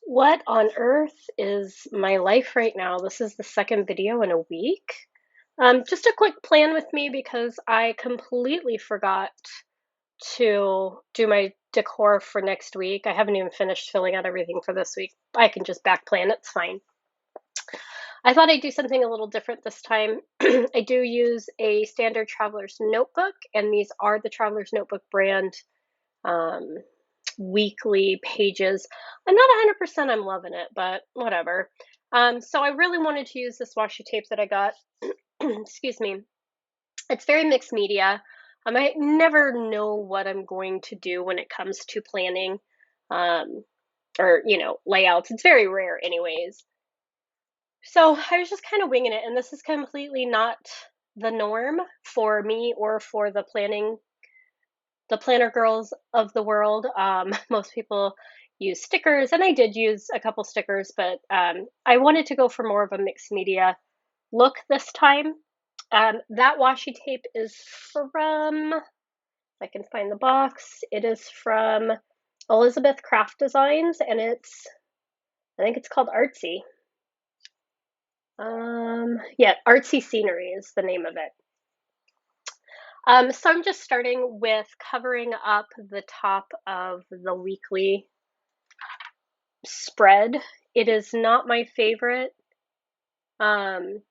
What on earth is my life right now? This is the second video in a week. Just a quick plan with me because I completely forgot to do my decor for next week. I haven't even finished filling out everything for this week. I can just back plan, it's fine. I thought I'd do something a little different this time. I do use a standard traveler's notebook, and these are the Traveler's Notebook brand um, weekly pages. I'm not 100% I'm loving it, but whatever. So I really wanted to use this washi tape that I got. Excuse me. It's very mixed media. I never know what I'm going to do when it comes to planning um, or layouts. It's very rare anyways. So I was just kind of winging it, and this is completely not the norm for me or for the planner girls of the world. Most people use stickers, and I did use a couple stickers, but I wanted to go for more of a mixed media look this time. That washi tape is from, if I can find the box, it is from Elizabeth Craft Designs, and I think it's called Artsy. Yeah, Artsy Scenery is the name of it. So I'm just starting with covering up the top of the weekly spread. It is not my favorite um,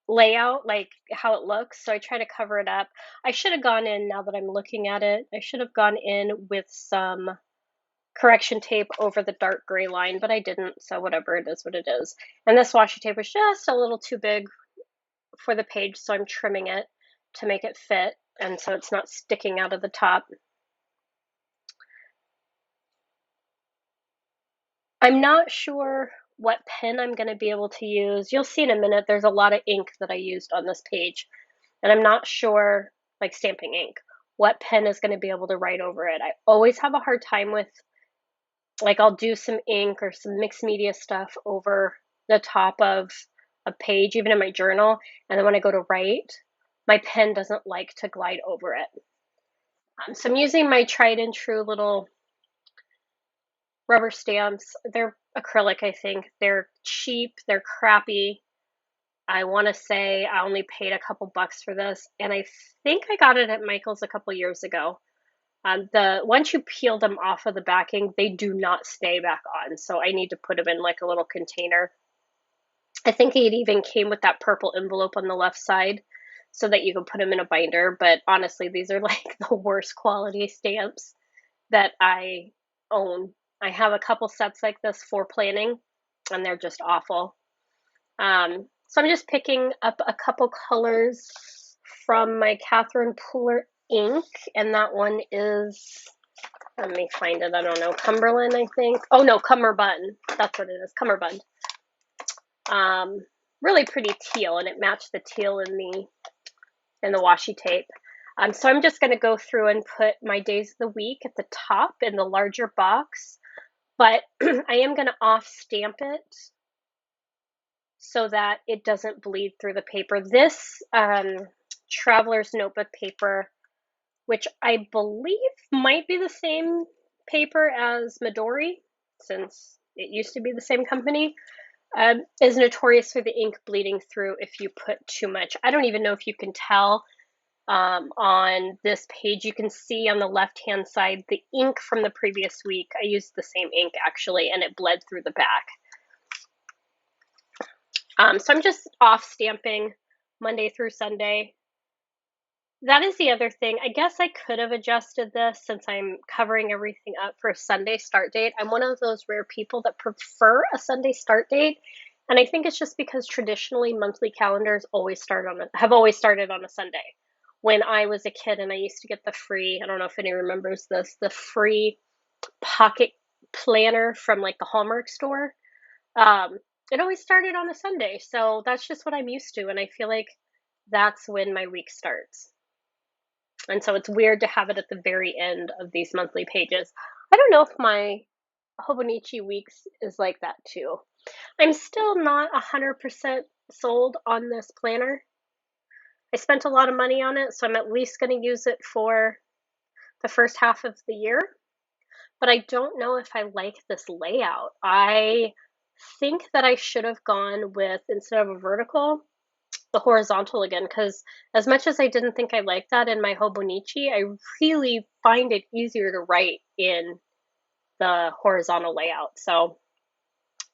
layout, like how it looks, so I try to cover it up. I should have gone in, now that I'm looking at it, I should have gone in with some correction tape over the dark gray line, but I didn't, so whatever, it is what it is. And this washi tape was just a little too big for the page, so I'm trimming it to make it fit, and so it's not sticking out of the top. I'm not sure what pen I'm going to be able to use. You'll see in a minute, there's a lot of ink that I used on this page, and I'm not sure, like stamping ink, what pen is going to be able to write over it. I always have a hard time with, like, I'll do some ink or some mixed media stuff over the top of a page, even in my journal, and then when I go to write, my pen doesn't like to glide over it. So I'm using my tried and true little rubber stamps. They're acrylic, I think. They're cheap, they're crappy. I want to say I only paid a couple bucks for this, and I think I got it at Michael's a couple years ago. The once you peel them off of the backing, they do not stay back on, so I need to put them in like a little container. I think it even came with that purple envelope on the left side so that you can put them in a binder, but honestly, these are like the worst quality stamps that I own. I have a couple sets like this for planning, and they're just awful. So I'm just picking up a couple colors from my Catherine Pooler ink, and that one is, let me find it, I don't know, Cumberland, I think. Oh no, Cummerbund. That's what it is, Cummerbund. Really pretty teal, and it matched the teal in the washi tape. So I'm just going to go through and put my days of the week at the top in the larger box, but I am going to off stamp it so that it doesn't bleed through the paper. This Traveler's Notebook paper, which I believe might be the same paper as Midori, since it used to be the same company, is notorious for the ink bleeding through if you put too much. I don't even know if you can tell on this page. You can see on the left-hand side the ink from the previous week. I used the same ink actually, and it bled through the back. So I'm just off stamping Monday through Sunday. That is the other thing. I guess I could have adjusted this since I'm covering everything up for a Sunday start date. I'm one of those rare people that prefer a Sunday start date. And I think it's just because traditionally monthly calendars have always started on a Sunday. When I was a kid and I used to get the free, I don't know if anyone remembers this, the free pocket planner from like the Hallmark store. It always started on a Sunday. So that's just what I'm used to. And I feel like that's when my week starts. And so it's weird to have it at the very end of these monthly pages. I don't know if my Hobonichi weeks is like that too. I'm still not 100% sold on this planner. I spent a lot of money on it, so I'm at least going to use it for the first half of the year. but I don't know if I like this layout. I think that I should have gone with, instead of a vertical, the horizontal again, because as much as I didn't think I liked that in my Hobonichi, I really find it easier to write in the horizontal layout. So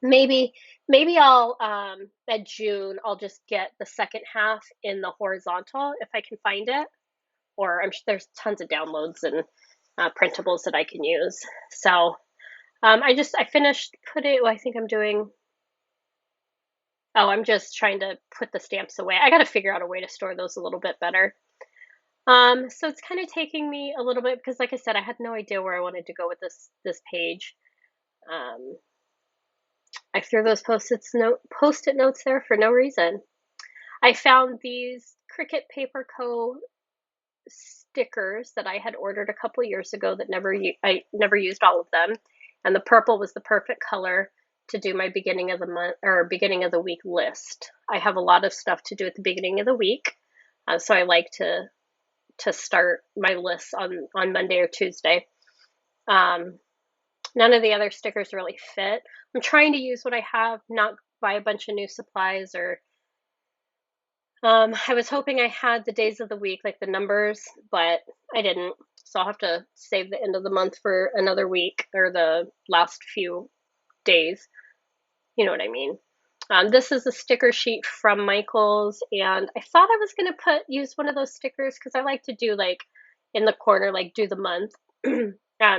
maybe I'll at June I'll just get the second half in the horizontal if I can find it, or I'm sure there's tons of downloads and printables that I can use. So I finished putting. Well, I think I'm doing. Oh, I'm just trying to put the stamps away. I got to figure out a way to store those a little bit better. So it's kind of taking me a little bit because, like I said, I had no idea where I wanted to go with this page. I threw those post-it notes there for no reason. I found these Cricut Paper Co. stickers that I had ordered a couple years ago that I never used all of them, and the purple was the perfect color to do my beginning of the month or beginning of the week list. I have a lot of stuff to do at the beginning of the week, so I like to start my list on Monday or Tuesday. None of the other stickers really fit. I'm trying to use what I have, not buy a bunch of new supplies or I was hoping I had the days of the week, like the numbers, but I didn't. So I'll have to save the end of the month for another week or the last few days. You know what I mean? This is a sticker sheet from Michaels, and I thought I was going to use one of those stickers because I like to do like in the corner, like do the month,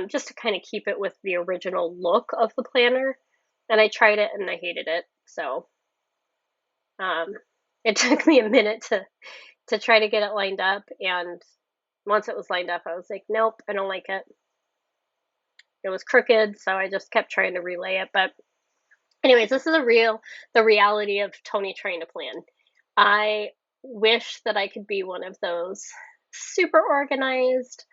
just to kind of keep it with the original look of the planner. And I tried it and I hated it. So it took me a minute to try to get it lined up, and once it was lined up, I was like, nope, I don't like it. It was crooked, so I just kept trying to relay it. But anyways, this is the reality of Tony trying to plan. I wish that I could be one of those super organized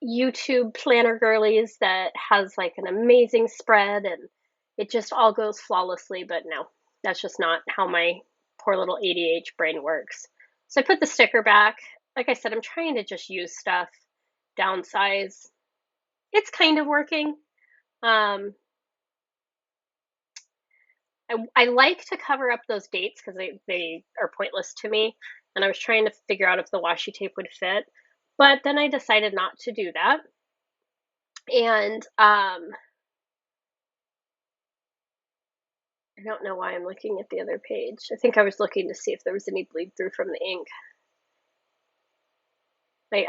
YouTube planner girlies that has like an amazing spread and it just all goes flawlessly, but no, that's just not how my poor little ADH brain works. So I put the sticker back. Like I said, I'm trying to just use stuff, downsize. It's kind of working. I like to cover up those dates because they are pointless to me. And I was trying to figure out if the washi tape would fit. But then I decided not to do that. And I don't know why I'm looking at the other page. I think I was looking to see if there was any bleed through from the ink.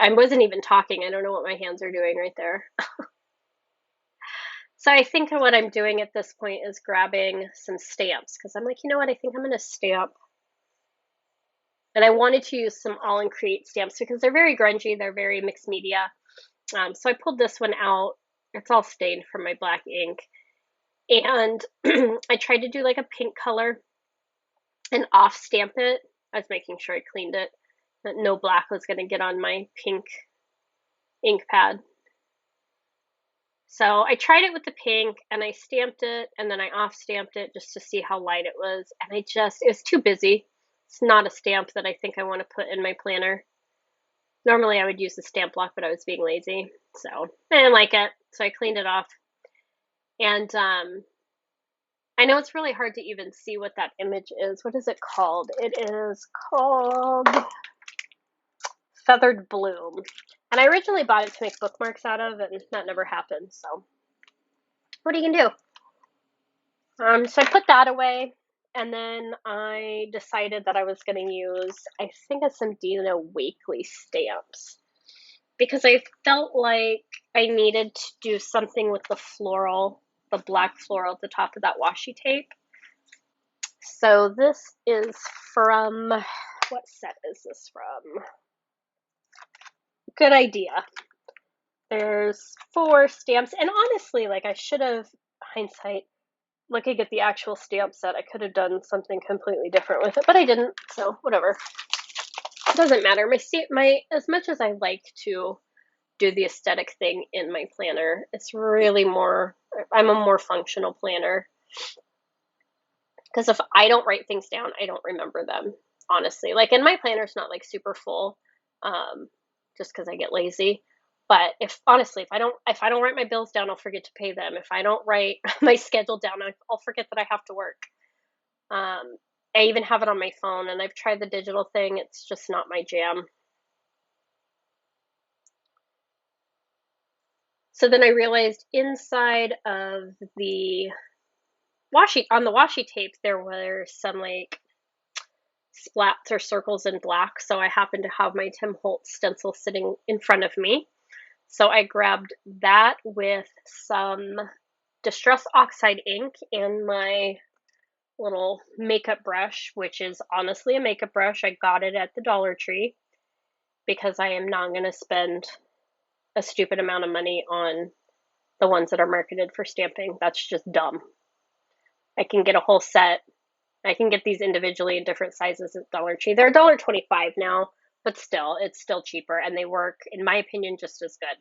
I wasn't even talking. I don't know what my hands are doing right there. So I think what I'm doing at this point is grabbing some stamps because I'm like, you know what? I think I'm going to stamp. And I wanted to use some All in Create stamps because they're very grungy. They're very mixed media. So I pulled this one out. It's all stained from my black ink. And I tried to do like a pink color and off stamp it. I was making sure I cleaned it, that no black was going to get on my pink ink pad. So I tried it with the pink and I stamped it and then I off stamped it just to see how light it was. And it was too busy. It's not a stamp that I think I want to put in my planner. Normally I would use the stamp block, but I was being lazy. So I didn't like it. So I cleaned it off. And I know it's really hard to even see what that image is. What is it called? It is called Feathered Bloom. And I originally bought it to make bookmarks out of, and that never happened. So what are you gonna do? So I put that away, and then I decided that I was gonna use, I think it's some Dina Wakley stamps, because I felt like I needed to do something with the floral, the black floral at the top of that washi tape. So this is from, what set is this from? Good idea. There's 4 stamps, and honestly, like I should have, hindsight, looking at the actual stamp set, I could have done something completely different with it, but I didn't, so whatever. It doesn't matter. My as much as I like to do the aesthetic thing in my planner, it's really more, I'm a more functional planner. Because if I don't write things down, I don't remember them, honestly. Like, and my planner's not like super full, just because I get lazy. But if honestly, if I don't write my bills down, I'll forget to pay them. If I don't write my schedule down, I'll forget that I have to work. I even have it on my phone, and I've tried the digital thing. It's just not my jam. So then I realized inside of the washi tape, there were some like splats or circles in black. So I happened to have my Tim Holtz stencil sitting in front of me. So I grabbed that with some Distress Oxide ink and my little makeup brush, which is honestly a makeup brush. I got it at the Dollar Tree because I am not going to spend a stupid amount of money on the ones that are marketed for stamping. That's just dumb. I can get a whole set. I can get these individually in different sizes at Dollar Tree. They're $1.25 now, but still, it's still cheaper, and they work, in my opinion, just as good.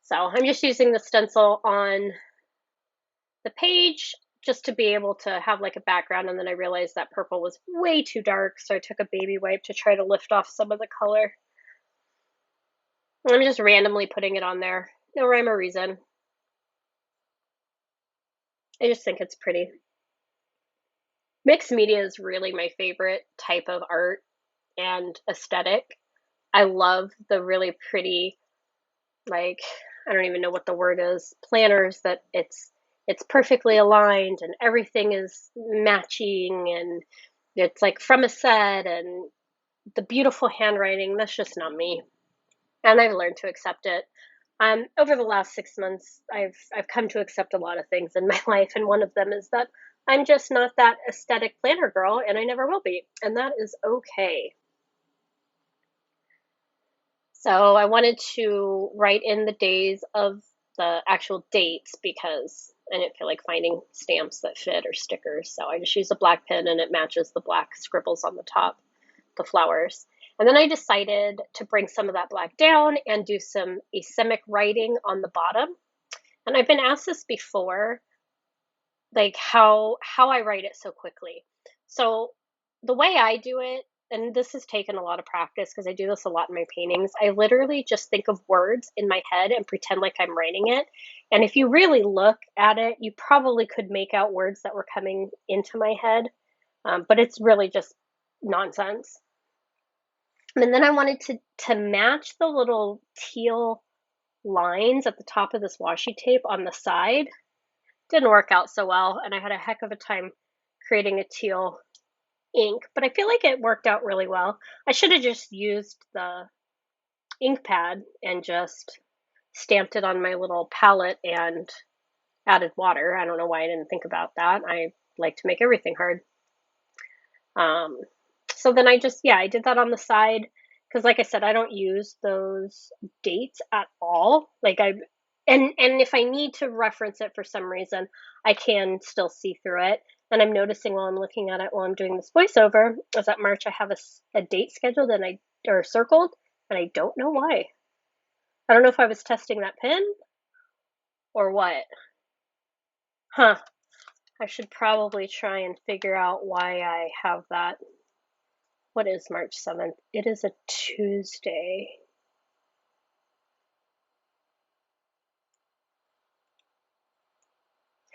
So I'm just using the stencil on the page just to be able to have like a background, and then I realized that purple was way too dark, so I took a baby wipe to try to lift off some of the color. I'm just randomly putting it on there. No rhyme or reason. I just think it's pretty. Mixed media is really my favorite type of art and aesthetic. I love the really pretty, like, I don't even know what the word is, planners that it's perfectly aligned and everything is matching and it's like from a set, and the beautiful handwriting. That's just not me. And I've learned to accept it. Over the last 6 months, I've come to accept a lot of things in my life, and one of them is that I'm just not that aesthetic planner girl, and I never will be, and that is okay. So I wanted to write in the days of the actual dates because I didn't feel like finding stamps that fit or stickers. So I just used a black pen, and it matches the black scribbles on the top, the flowers. And then I decided to bring some of that black down and do some asemic writing on the bottom. And I've been asked this before, like how I write it so quickly. So the way I do it, and this has taken a lot of practice because I do this a lot in my paintings, I literally just think of words in my head and pretend like I'm writing it. And if you really look at it, you probably could make out words that were coming into my head, but it's really just nonsense. And then I wanted to match the little teal lines at the top of this washi tape on the side. Didn't work out so well, and I had a heck of a time creating a teal ink, but I feel like it worked out really well. I should have just used the ink pad and just stamped it on my little palette and added water. I don't know why I didn't think about that. I like to make everything hard. So then I did that on the side because, like I said, I don't use those dates at all. And if I need to reference it for some reason, I can still see through it. And I'm noticing while I'm looking at it while I'm doing this voiceover is that March I have a date scheduled or circled, and I don't know why. I don't know if I was testing that pen or what. Huh. I should probably try and figure out why I have that. What is March 7th? It is a Tuesday.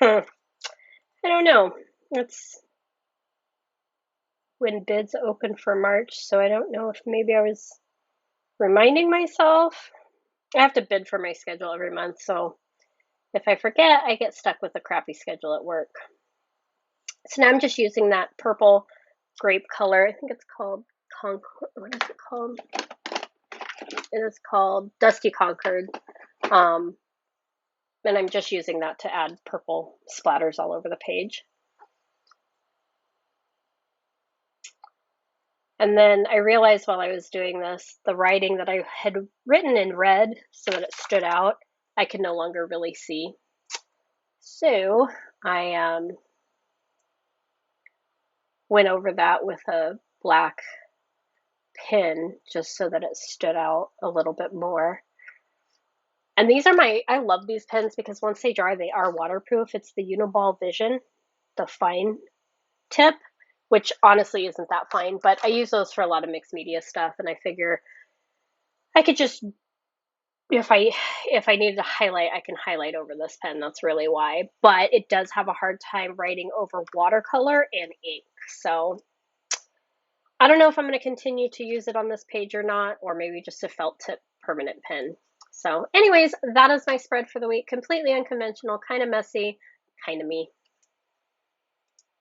I don't know. It's when bids open for March, so I don't know if maybe I was reminding myself. I have to bid for my schedule every month, so if I forget, I get stuck with a crappy schedule at work. So now I'm just using that purple grape color. I think it's called what is it called? It is called Dusty Concord. And I'm just using that to add purple splatters all over the page. And then I realized while I was doing this, the writing that I had written in red so that it stood out, I could no longer really see. So I went over that with a black pen just so that it stood out a little bit more. And these are I love these pens because once they dry, they are waterproof. It's the Uniball Vision, the fine tip, which honestly isn't that fine, but I use those for a lot of mixed media stuff, and I figure I could just, if I needed to highlight, I can highlight over this pen. That's really why. But it does have a hard time writing over watercolor and ink. So I don't know if I'm going to continue to use it on this page or not, or maybe just a felt tip permanent pen. So anyways, that is my spread for the week. Completely unconventional, kind of messy, kind of me.